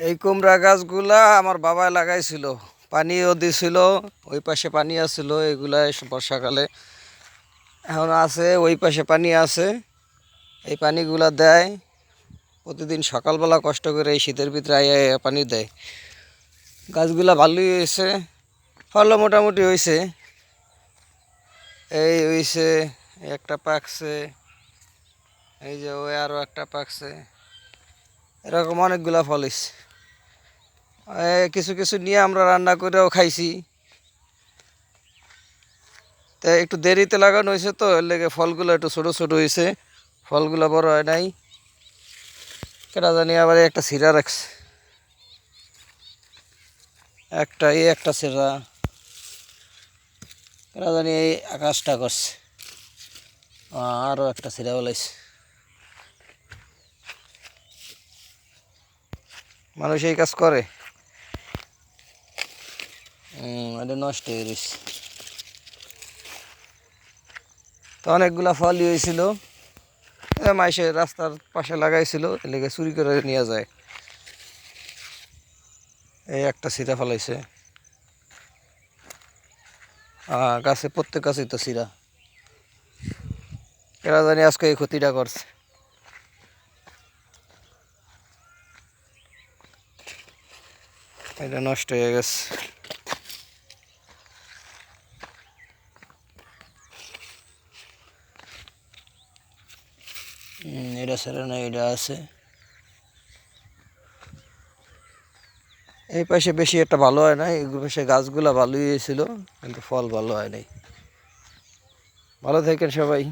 এই কুমড়া গাছগুলা আমার বাবা লাগাইছিল, পানিও দিছিল। ওই পাশে পানি আছিল, এগুলা বর্ষাকালে এখন আছে। ওই পাশে পানি আছে, এই পানিগুলা দেয় প্রতিদিন সকালবেলা কষ্ট করে। এই শীতের ভিতরে আইয়া আইয়া পানি দেয়। গাছগুলা ভালোই হয়েছে, ফলও মোটামুটি হয়েছে। এই হয়েছে, একটা পাকছে, এই যে ওই আরও একটা পাকছে। এরকম অনেকগুলা ফল হয়েছে। কিছু কিছু নিয়ে আমরা রান্না করেও খাইছি। তাই একটু দেরিতে লাগানো হয়েছে, তো এর লেগে ফলগুলো একটু ছোটো ছোটো হয়েছে, ফলগুলো বড় হয় নাই। কেটা জানি আবার একটা সিরা রাখছে, একটা সিরা। কেটা জানি এই আকাশটা করছে, আরও একটা সিরা বলাইছে। মানুষ এই কাজ করে, এটা নষ্ট হয়ে গেছে। তো অনেকগুলা ফলই হয়েছিল, মাইসে রাস্তার পাশে লাগাইছিল, এলাকা চুরি করে নিয়ে যায়। এই একটা সিরা ফলাইছে, গাছে প্রত্যেক গাছেই তো সিরা। এরা জানি আজকে এই ক্ষতিটা করছে। এটা নষ্ট হয়ে গেছে। এটা ছেড়ে না, এটা আছে। এই পাশে বেশি একটা ভালো হয় না, এই পাশে গাছগুলা ভালোই হয়েছিল, কিন্তু ফল ভালো হয় নাই। ভালো থাকেন সবাই।